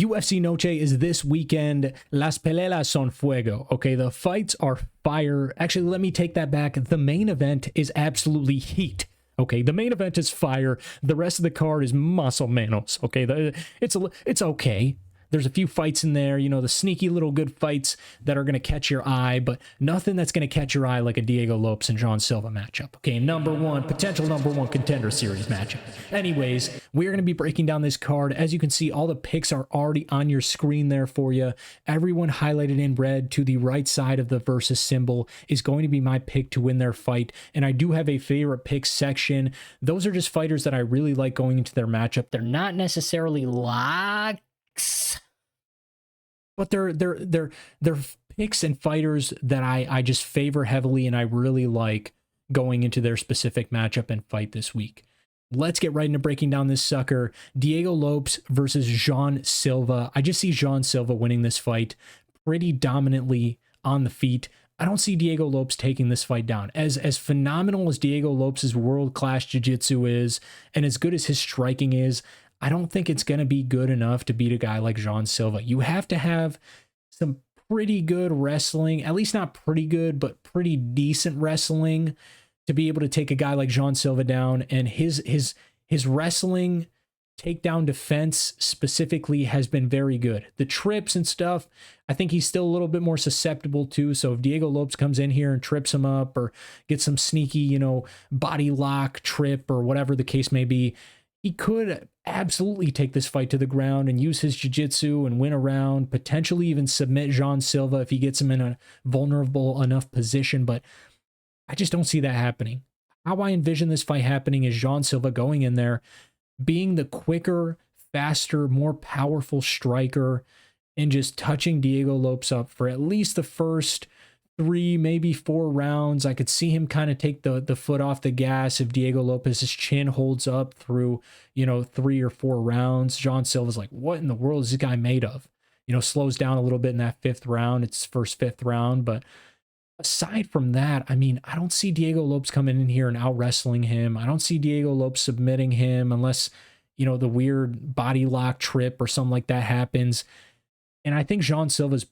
UFC Noche is this weekend. Las peleas son fuego. Okay, the fights are fire. Actually, let me take that back. The main event is absolutely heat. Okay, the main event is fire. The rest of the card is más o menos. Okay, it's okay. There's a few fights in there, you know, the sneaky little good fights that are going to catch your eye, but nothing that's going to catch your eye like a Diego Lopes and John Silva matchup. Okay, potential number one contender series matchup. Anyways, we're going to be breaking down this card. As you can see, all the picks are already on your screen there for you. Everyone highlighted in red to the right side of the versus symbol is going to be my pick to win their fight. And I do have a favorite picks section. Those are just fighters that I really like going into their matchup. They're not necessarily locks, but they're picks and fighters that I just favor heavily and I really like going into their specific matchup and fight this week. Let's get right into breaking down this sucker. Diego Lopes versus Jean Silva. I just see Jean Silva winning this fight pretty dominantly on the feet. I don't see Diego Lopes taking this fight down. As phenomenal as Diego Lopes' world-class jiu-jitsu is, and as good as his striking is, I don't think it's going to be good enough to beat a guy like Jean Silva. You have to have some pretty good wrestling, at least not pretty good, but pretty decent wrestling to be able to take a guy like Jean Silva down. And his wrestling takedown defense specifically has been very good. The trips and stuff, I think he's still a little bit more susceptible to. So if Diego Lopes comes in here and trips him up or gets some sneaky, you know, body lock trip or whatever the case may be, he could absolutely take this fight to the ground and use his jiu-jitsu and win a round, potentially even submit Jean Silva if he gets him in a vulnerable enough position, but I just don't see that happening. How I envision this fight happening is Jean Silva going in there, being the quicker, faster, more powerful striker, and just touching Diego Lopes up for at least the first 3, maybe 4 rounds. I could see him kind of take the foot off the gas if Diego Lopes' chin holds up through, you know, 3 or 4 rounds. Jean Silva's like, what in the world is this guy made of? You know, slows down a little bit in that 5th round. It's first 5th round. But aside from that, I mean, I don't see Diego Lopes coming in here and out wrestling him. I don't see Diego Lopes submitting him unless, you know, the weird body lock trip or something like that happens. And I think Jean Silva's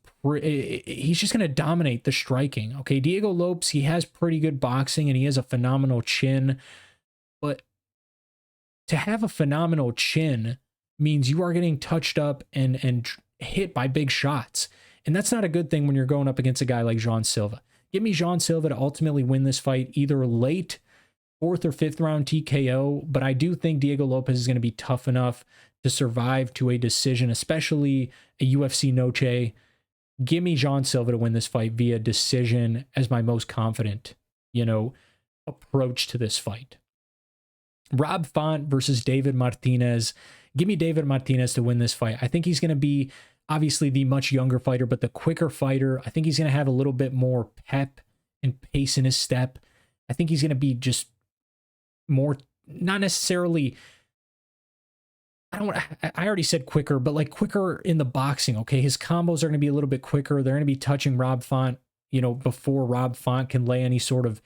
he's just going to dominate the striking. Okay, Diego Lopes, he has pretty good boxing and he has a phenomenal chin. But to have a phenomenal chin means you are getting touched up and hit by big shots. And that's not a good thing when you're going up against a guy like Jean Silva. Give me Jean Silva to ultimately win this fight, either late 4th or 5th round TKO. But I do think Diego Lopes is going to be tough enough to survive to a decision, especially a UFC Noche. Give me Jean Silva to win this fight via decision as my most confident, you know, approach to this fight. Rob Font versus David Martinez. Give me David Martinez to win this fight. I think he's going to be obviously the much younger fighter, but the quicker fighter. I think he's going to have a little bit more pep and pace in his step. I think he's going to be just more, not necessarily, I already said quicker, but like quicker in the boxing, okay? His combos are going to be a little bit quicker. They're going to be touching Rob Font, you know, before Rob Font can lay any sort of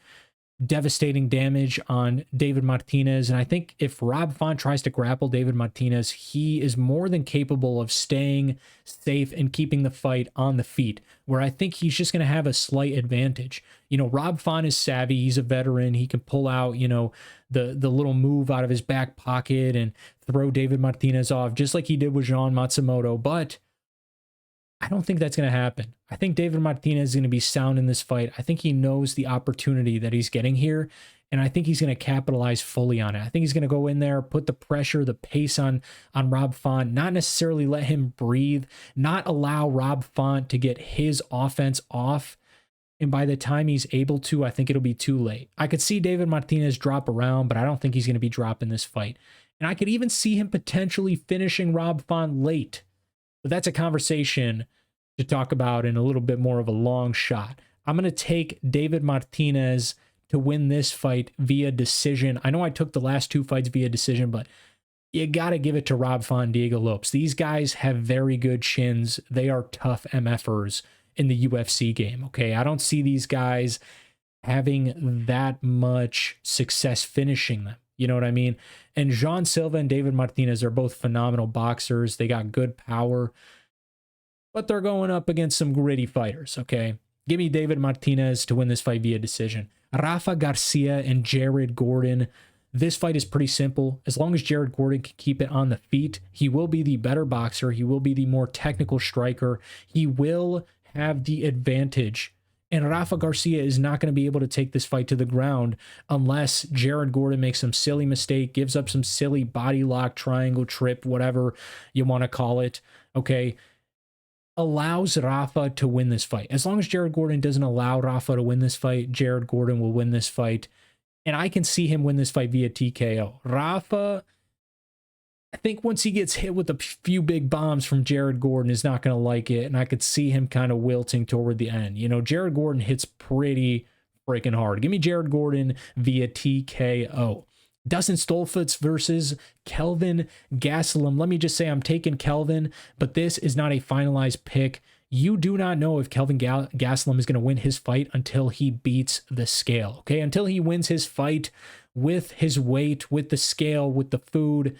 devastating damage on David Martinez. And I think if Rob Font tries to grapple David Martinez, he is more than capable of staying safe and keeping the fight on the feet, where I think he's just going to have a slight advantage. You know, Rob Font is savvy. He's a veteran. He can pull out, you know, the little move out of his back pocket and throw David Martinez off, just like he did with Jean Matsumoto. But I don't think that's going to happen. I think David Martinez is going to be sound in this fight. I think he knows the opportunity that he's getting here, and I think he's going to capitalize fully on it. I think he's going to go in there, put the pressure, the pace on Rob Font, not necessarily let him breathe, not allow Rob Font to get his offense off. And by the time he's able to, I think it'll be too late. I could see David Martinez drop around, but I don't think he's going to be dropping this fight. And I could even see him potentially finishing Rob Font late. But that's a conversation to talk about in a little bit more of a long shot. I'm going to take David Martinez to win this fight via decision. I know I took the last 2 fights via decision, but you got to give it to Rob Font and Diego Lopes. These guys have very good chins. They are tough MFers in the UFC game, okay? I don't see these guys having that much success finishing them. You know what I mean? And Jean Silva and David Martinez are both phenomenal boxers. They got good power, but they're going up against some gritty fighters, okay? Give me David Martinez to win this fight via decision. Rafa Garcia and Jared Gordon. This fight is pretty simple. As long as Jared Gordon can keep it on the feet, he will be the better boxer. He will be the more technical striker. He will have the advantage. And Rafa Garcia is not going to be able to take this fight to the ground unless Jared Gordon makes some silly mistake, gives up some silly body lock, triangle trip, whatever you want to call it, okay? Allows Rafa to win this fight. As long as Jared Gordon doesn't allow Rafa to win this fight, Jared Gordon will win this fight. And I can see him win this fight via TKO. Rafa, I think once he gets hit with a few big bombs from Jared Gordon, is not going to like it. And I could see him kind of wilting toward the end. You know, Jared Gordon hits pretty freaking hard. Give me Jared Gordon via TKO. Dustin Stoltzfus versus Kelvin Gastelum. Let me just say I'm taking Kelvin, but this is not a finalized pick. You do not know if Kelvin Gastelum is going to win his fight until he beats the scale, okay? Until he wins his fight with his weight, with the scale, with the food.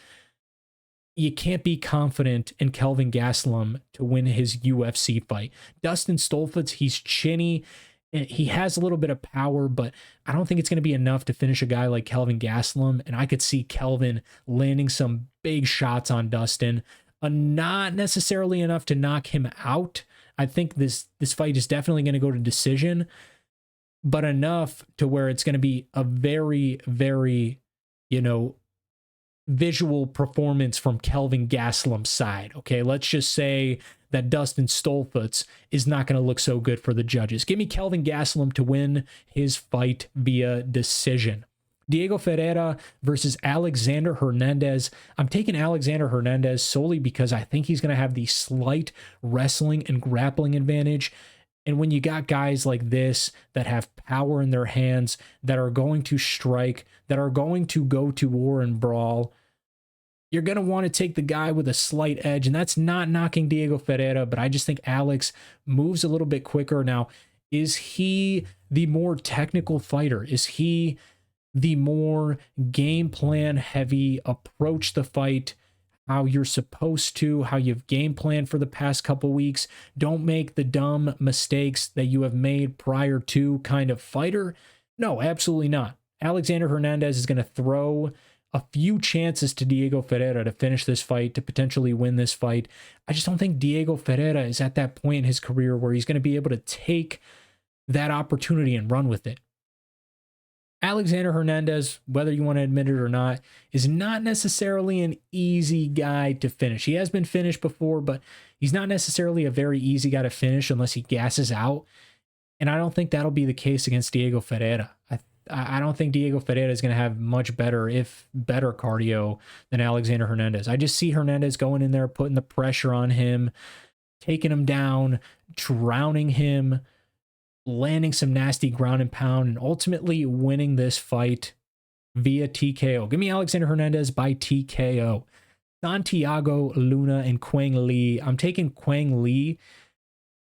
You can't be confident in Kelvin Gastelum to win his UFC fight. Dustin Stoltzfus, he's chinny. He has a little bit of power, but I don't think it's going to be enough to finish a guy like Kelvin Gastelum. And I could see Kelvin landing some big shots on Dustin. Not necessarily enough to knock him out. I think this fight is definitely going to go to decision, but enough to where it's going to be a very, very, visual performance from Kelvin Gastelum's side. Okay, let's just say that Dustin Stoltzfus is not going to look so good for the judges. Give me Kelvin Gastelum to win his fight via decision. Diego Ferreira versus Alexander Hernandez. I'm taking Alexander Hernandez solely because I think he's going to have the slight wrestling and grappling advantage. And when you got guys like this that have power in their hands, that are going to strike, that are going to go to war and brawl, you're going to want to take the guy with a slight edge. And that's not knocking Diego Ferreira, but I just think Alex moves a little bit quicker. Now, is he the more technical fighter? Is he the more game plan heavy, approach the fight how you're supposed to, how you've game planned for the past couple weeks, don't make the dumb mistakes that you have made prior to kind of fighter? No, absolutely not. Alexander Hernandez is going to throw a few chances to Diego Ferreira to finish this fight, to potentially win this fight. I just don't think Diego Ferreira is at that point in his career where he's going to be able to take that opportunity and run with it. Alexander Hernandez, whether you want to admit it or not, is not necessarily an easy guy to finish. He has been finished before, but he's not necessarily a very easy guy to finish unless he gasses out. And I don't think that'll be the case against Diego Ferreira. I don't think Diego Ferreira is going to have much better, if better, cardio than Alexander Hernandez. I just see Hernandez going in there, putting the pressure on him, taking him down, drowning him, landing some nasty ground and pound, and ultimately winning this fight via TKO. Give me Alexander Hernandez by TKO. Santiago Luna and Quang Lee. I'm taking Quang Lee.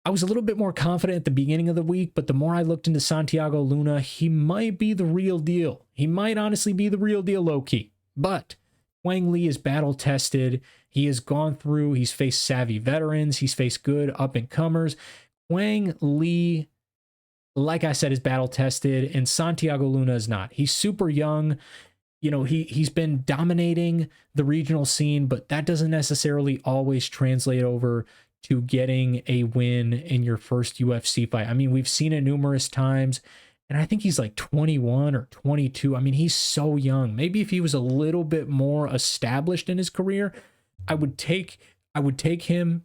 I was a little bit more confident at the beginning of the week, but the more I looked into Santiago Luna, he might be the real deal. He might honestly be the real deal low-key. But Quang Lee is battle-tested. He has gone through, he's faced savvy veterans, he's faced good up-and-comers. Quang Lee, like I said, is battle-tested, and Santiago Luna is not. He's super young. He's been dominating the regional scene, but that doesn't necessarily always translate over to getting a win in your first UFC fight. I mean, we've seen it numerous times, and I think he's like 21 or 22. I mean, he's so young. Maybe if he was a little bit more established in his career, I would take him.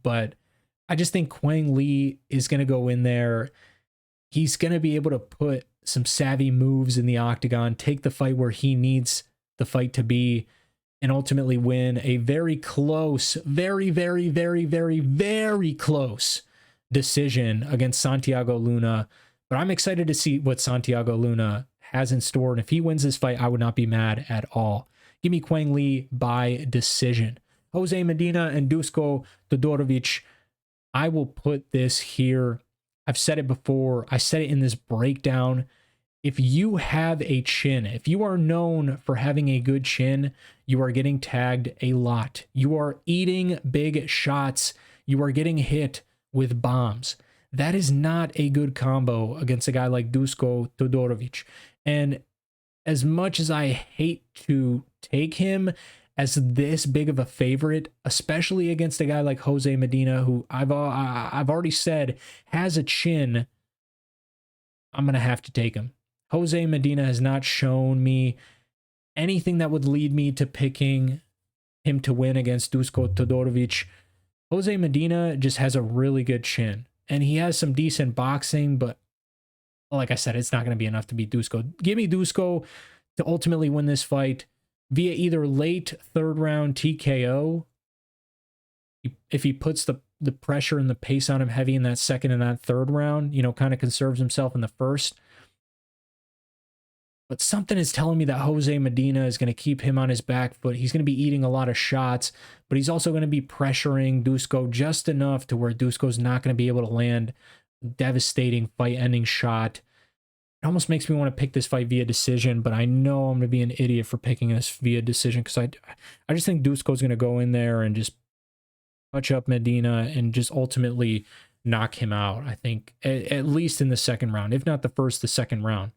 But I just think Quang Lee is going to go in there. He's going to be able to put some savvy moves in the octagon, take the fight where he needs the fight to be, and ultimately win a very close, very, very, very, very, very close decision against Santiago Luna. But I'm excited to see what Santiago Luna has in store. And if he wins this fight, I would not be mad at all. Give me Quang Lee by decision. Jose Medina and Dusko Todorovic. I will put this here. I've said it before. I said it in this breakdown. if you have a chin, if you are known for having a good chin, you are getting tagged a lot. You are eating big shots. You are getting hit with bombs. That is not a good combo against a guy like Dusko Todorovic. And as much as I hate to take him as this big of a favorite, especially against a guy like Jose Medina, who I've already said has a chin, I'm going to have to take him. Jose Medina has not shown me anything that would lead me to picking him to win against Dusko Todorovic. Jose Medina just has a really good chin, and he has some decent boxing, but like I said, it's not going to be enough to beat Dusko. Give me Dusko to ultimately win this fight via either late third round TKO, if he puts the pressure and the pace on him heavy in that second and that third round, kind of conserves himself in the first. But something is telling me that Jose Medina is going to keep him on his back foot. He's going to be eating a lot of shots, but he's also going to be pressuring Dusko just enough to where Dusko's not going to be able to land a devastating fight-ending shot. It almost makes me want to pick this fight via decision, but I know I'm going to be an idiot for picking this via decision because I just think Dusko's going to go in there and just touch up Medina and just ultimately knock him out. I think at least in the second round, if not the first, the second round.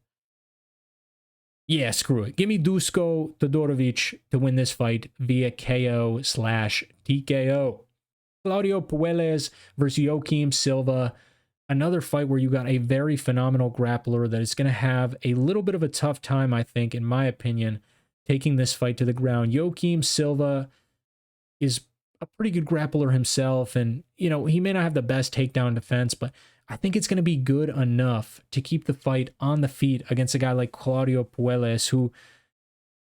Yeah, screw it. Give me Dusko Todorovic to win this fight via KO/TKO. Claudio Puelles versus Joaquim Silva. Another fight where you got a very phenomenal grappler that is going to have a little bit of a tough time, I think, in my opinion, taking this fight to the ground. Joaquim Silva is a pretty good grappler himself, and, he may not have the best takedown defense, but I think it's going to be good enough to keep the fight on the feet against a guy like Claudio Puelles, who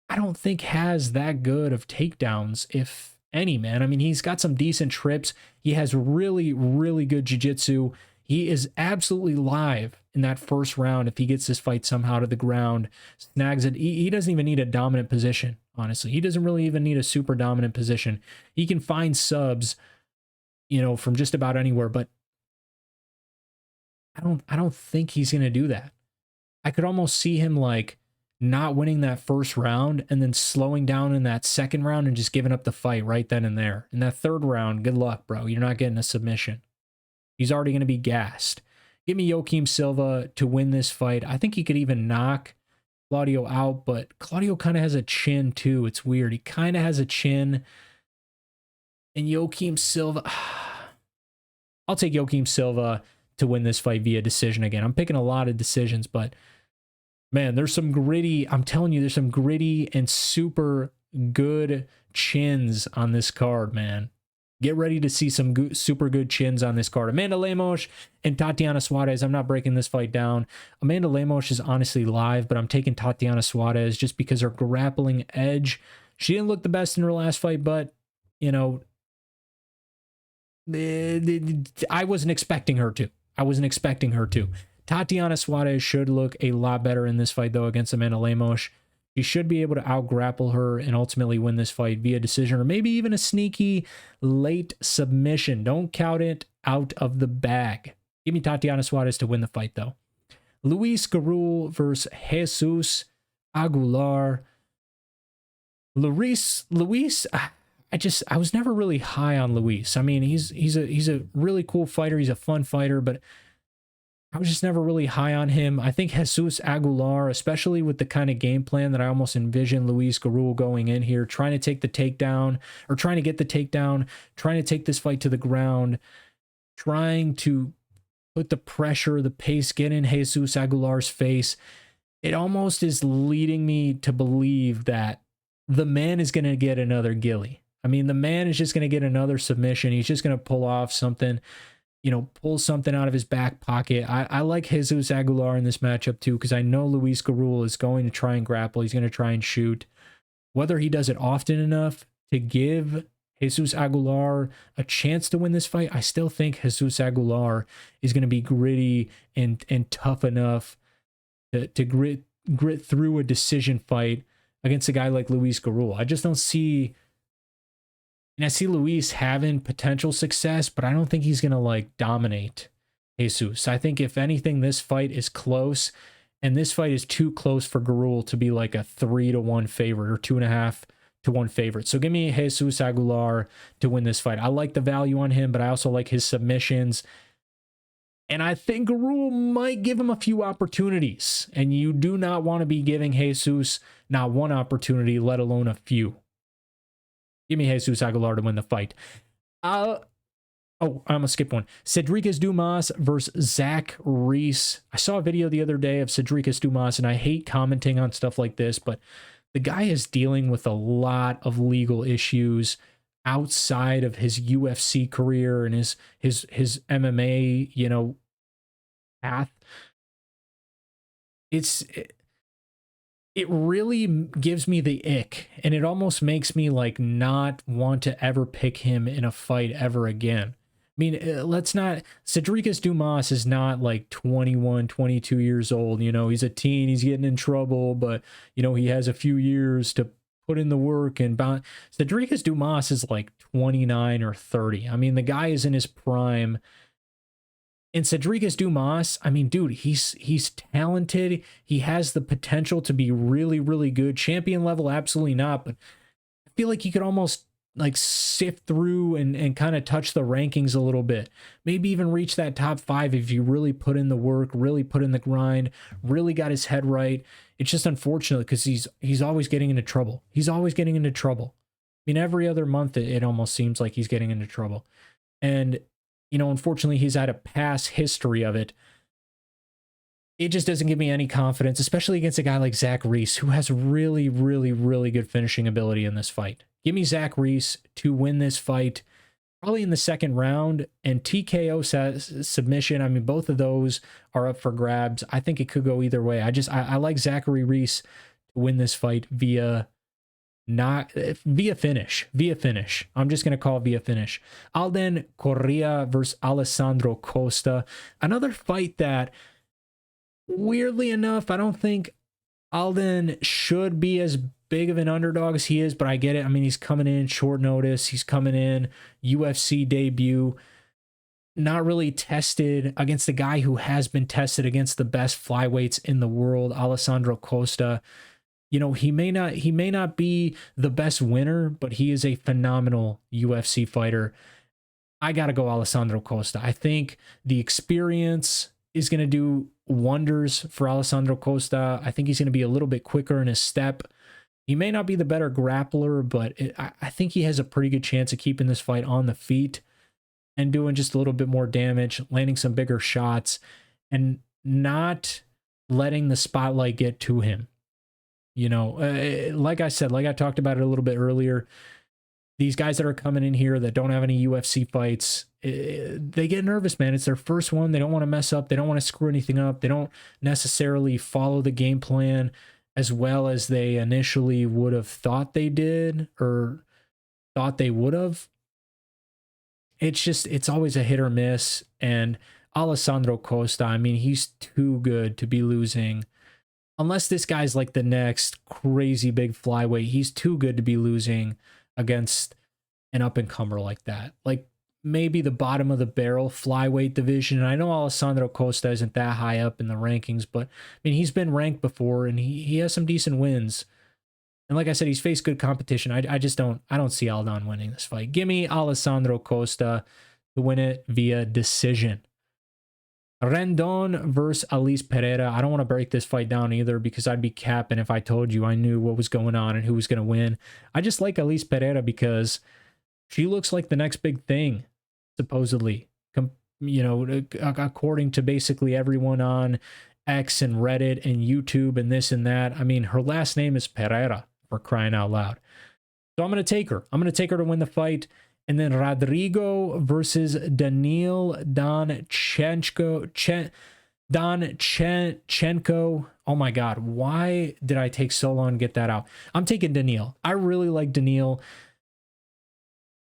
I don't think has that good of takedowns, if any, man. I mean, he's got some decent trips. He has really, really good jiu-jitsu. He is absolutely live in that first round if he gets this fight somehow to the ground, snags it. He doesn't even need a dominant position, honestly. He doesn't really even need a super dominant position. He can find subs, from just about anywhere, but I don't think he's going to do that. I could almost see him like not winning that first round and then slowing down in that second round and just giving up the fight right then and there. In that third round, good luck, bro. You're not getting a submission. He's already going to be gassed. Give me Joaquim Silva to win this fight. I think he could even knock Claudio out, but Claudio kind of has a chin too. It's weird. He kind of has a chin. And Joaquim Silva, I'll take Joaquim Silva to win this fight via decision again. I'm picking a lot of decisions, but man, there's some gritty, I'm telling you, there's some gritty and super good chins on this card, man. Get ready to see some super good chins on this card. Amanda Lemos and Tatiana Suarez. I'm not breaking this fight down. Amanda Lemos is honestly live, but I'm taking Tatiana Suarez just because her grappling edge. She didn't look the best in her last fight, but, I wasn't expecting her to. Tatiana Suarez should look a lot better in this fight, though, against Amanda Lemos. She should be able to out-grapple her and ultimately win this fight via decision or maybe even a sneaky late submission. Don't count it out of the bag. Give me Tatiana Suarez to win the fight, though. Luis Gurule versus Jesus Aguilar. Luis, I was never really high on Luis. I mean, he's a really cool fighter. He's a fun fighter, but I was just never really high on him. I think Jesus Aguilar, especially with the kind of game plan that I almost envision Luis Gurule going in here, trying to take the takedown, or trying to get the takedown, trying to take this fight to the ground, trying to put the pressure, the pace, get in Jesus Aguilar's face. It almost is leading me to believe that the man is going to get another Gilly. I mean, the man is just going to get another submission. He's just going to pull off something, pull something out of his back pocket. I like Jesus Aguilar in this matchup too, because I know Luis Gurule is going to try and grapple. He's going to try and shoot. Whether he does it often enough to give Jesus Aguilar a chance to win this fight, I still think Jesus Aguilar is going to be gritty and tough enough to grit through a decision fight against a guy like Luis Gurule. I just don't see... And I see Luis having potential success, but I don't think he's going to dominate Jesus. I think if anything, this fight is close And this fight is too close for Gurule to be like a 3-1 favorite or 2.5-1 favorite. So give me Jesus Aguilar to win this fight. I like the value on him, but I also like his submissions. And I think Gurule might give him a few opportunities. And you do not want to be giving Jesus not one opportunity, let alone a few. Give me Jesus Aguilar to win the fight. Oh, I'm going to skip one. Sedriques Dumas versus Reese. I saw a video the other day of Sedriques Dumas, and I hate commenting on stuff like this, but the guy is dealing with a lot of legal issues outside of his UFC career and his MMA, path. It really gives me the ick, and it almost makes me like not want to ever pick him in a fight ever again. I mean, let's not, Sedriques Dumas is not like 21, 22 years old. He's a teen, he's getting in trouble, but he has a few years to put in the work and bound. Sedriques Dumas is like 29 or 30. I mean, the guy is in his prime. And Sedriques Dumas, I mean, dude, he's talented. He has the potential to be really, really good. Champion level, absolutely not. But I feel like he could almost like sift through and kind of touch the rankings a little bit. Maybe even reach that top 5 if you really put in the work, really put in the grind, really got his head right. It's just unfortunate because he's always getting into trouble. He's always getting into trouble. I mean, every other month it almost seems like he's getting into trouble. And unfortunately, he's had a past history of it. It just doesn't give me any confidence, especially against a guy like Reese, who has really, really, really good finishing ability in this fight. Give me Reese to win this fight, probably in the second round, and TKO submission. I mean, both of those are up for grabs. I think it could go either way. I like Reese to win this fight via finish. I'm just going to call it via finish. Alden Correa versus Alessandro Costa. Another fight that, weirdly enough, I don't think Alden should be as big of an underdog as he is, but I get it. I mean, he's coming in short notice. He's coming in UFC debut. Not really tested against a guy who has been tested against the best flyweights in the world, Alessandro Costa. He may not be the best winner, but he is a phenomenal UFC fighter. I got to go Alessandro Costa. I think the experience is going to do wonders for Alessandro Costa. I think he's going to be a little bit quicker in his step. He may not be the better grappler, but I think he has a pretty good chance of keeping this fight on the feet and doing just a little bit more damage, landing some bigger shots, and not letting the spotlight get to him. Like I said, like I talked about it a little bit earlier, these guys that are coming in here that don't have any UFC fights, they get nervous, man. It's their first one. They don't want to mess up. They don't want to screw anything up. They don't necessarily follow the game plan as well as they initially would have thought they did or thought they would have. It's always a hit or miss. And Alessandro Costa, I mean, he's too good to be losing. Unless this guy's like the next crazy big flyweight, he's too good to be losing against an up-and-comer like that. Like maybe the bottom of the barrel flyweight division. And I know Alessandro Costa isn't that high up in the rankings, but I mean, he's been ranked before and he has some decent wins. And like I said, he's faced good competition. I don't see Alden winning this fight. Give me Alessandro Costa to win it via decision. Rendon versus Alice Pereira. I don't want to break this fight down either because I'd be capping if I told you I knew what was going on and who was going to win. I just like Alice Pereira because she looks like the next big thing, supposedly. According to basically everyone on X and Reddit and YouTube and this and that. I mean, her last name is Pereira, for crying out loud. So I'm going to take her. I'm going to take her to win the fight. And then Rodrigo versus Daniil Danchenko. Oh my God, why did I take so long to get that out? I'm taking Daniil. I really like Daniil.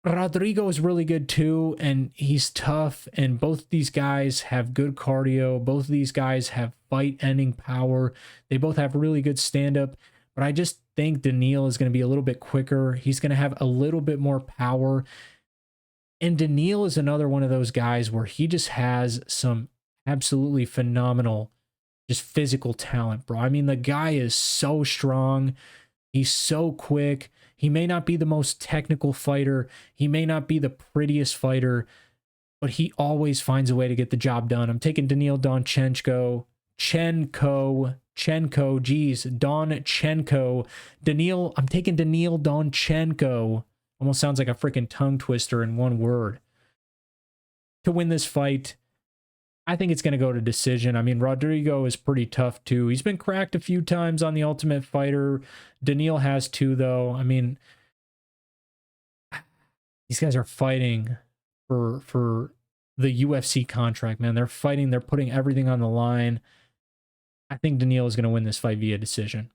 Rodrigo is really good too, and he's tough, and both these guys have good cardio. Both of these guys have fight-ending power. They both have really good stand-up, but I just think Daniil is going to be a little bit quicker. He's going to have a little bit more power, and Daniil is another one of those guys where he just has some absolutely phenomenal just physical talent, bro. I mean, the guy is so strong. He's so quick. He may not be the most technical fighter. He may not be the prettiest fighter, but he always finds a way to get the job done. I'm taking Daniil Donchenko. I'm taking Daniil Donchenko. Almost sounds like a freaking tongue twister in one word. To win this fight, I think it's going to go to decision. I mean, Rodrigo is pretty tough too. He's been cracked a few times on the Ultimate Fighter. Daniil has too, though. I mean, these guys are fighting for the UFC contract, man. They're fighting. They're putting everything on the line. I think Daniil is going to win this fight via decision.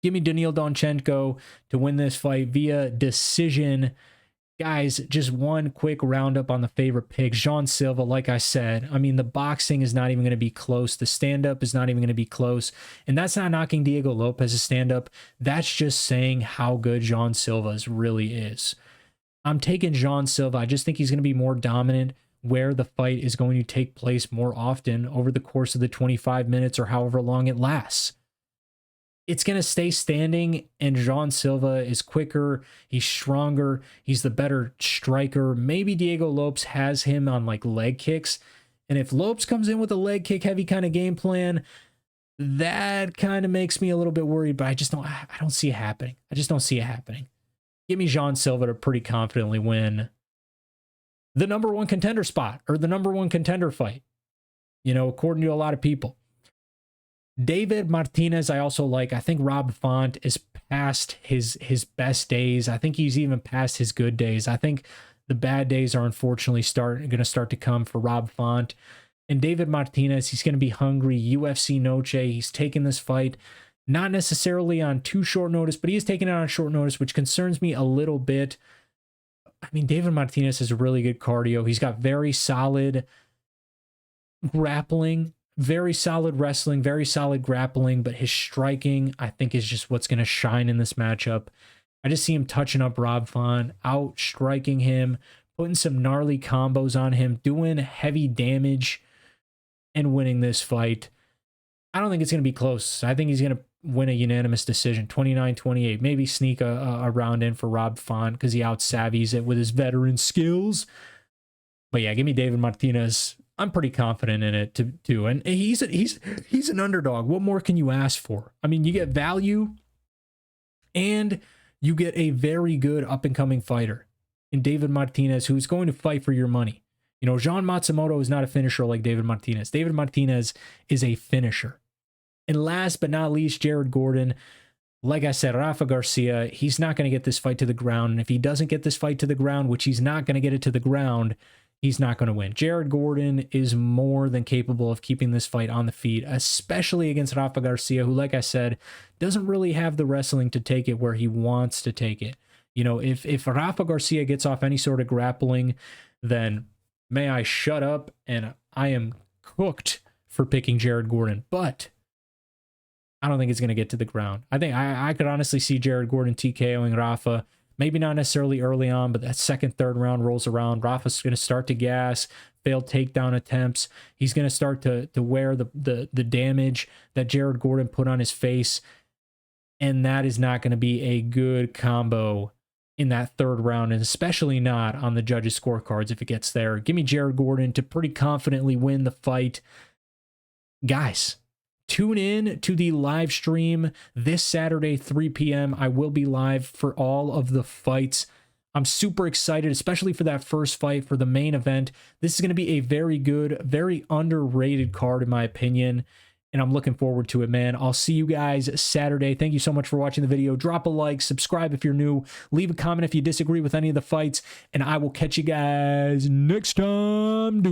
Give me Daniil Donchenko to win this fight via decision. Guys, just one quick roundup on the favorite picks. Jean Silva, like I said, I mean, the boxing is not even going to be close. The stand-up is not even going to be close. And that's not knocking Diego Lopez's stand-up. That's just saying how good Jean Silva's really is. I'm taking Jean Silva. I just think he's going to be more dominant where the fight is going to take place more often over the course of the 25 minutes or however long it lasts. It's going to stay standing, and Jean Silva is quicker, he's stronger, he's the better striker. Maybe Diego Lopes has him on like leg kicks, and if Lopes comes in with a leg kick heavy kind of game plan, that kind of makes me a little bit worried, but I don't see it happening. I just don't see it happening. Give me Jean Silva to pretty confidently win the #1 contender spot, or the #1 contender fight, you know, according to a lot of people. David Martinez, I also like. I think Rob Font is past his best days. I think he's even past his good days. I think the bad days are unfortunately going to start to come for Rob Font. And David Martinez, he's going to be hungry. UFC Noche, he's taking this fight, not necessarily on too short notice, but he is taking it on short notice, which concerns me a little bit. I mean, David Martinez has a really good cardio. He's got very solid grappling, very solid wrestling, very solid grappling, but his striking, I think, is just what's going to shine in this matchup. I just see him touching up Rob Font, out striking him, putting some gnarly combos on him, doing heavy damage, and winning this fight. I don't think it's going to be close. I think he's going to win a unanimous decision, 29-28. Maybe sneak a round in for Rob Font because he out-savvies it with his veteran skills. But yeah, give me David Martinez. I'm pretty confident in it too. And he's an underdog. What more can you ask for? I mean, you get value and you get a very good up-and-coming fighter in David Martinez, who's going to fight for your money. You know, Jean Matsumoto is not a finisher like David Martinez. David Martinez is a finisher. And last but not least, Jared Gordon. Like I said, Rafa Garcia, he's not going to get this fight to the ground. And if he doesn't get this fight to the ground, which he's not going to get it to the ground, he's not going to win. Jared Gordon is more than capable of keeping this fight on the feet, especially against Rafa Garcia, who, like I said, doesn't really have the wrestling to take it where he wants to take it. You know, if Rafa Garcia gets off any sort of grappling, then may I shut up, and I am cooked for picking Jared Gordon. But I don't think it's going to get to the ground. I think I could honestly see Jared Gordon TKOing Rafa. Maybe not necessarily early on, but that second, third round rolls around. Rafa's going to start to gas, failed takedown attempts. He's going to start to wear the damage that Jared Gordon put on his face. And that is not going to be a good combo in that third round, and especially not on the judges' scorecards if it gets there. Give me Jared Gordon to pretty confidently win the fight. Guys, tune in to the live stream this Saturday, 3 p.m. I will be live for all of the fights. I'm super excited, especially for that first fight, for the main event. This is going to be a very good, very underrated card, in my opinion, and I'm looking forward to it, man. I'll see you guys Saturday. Thank you so much for watching the video. Drop a like, subscribe if you're new, leave a comment if you disagree with any of the fights, and I will catch you guys next time.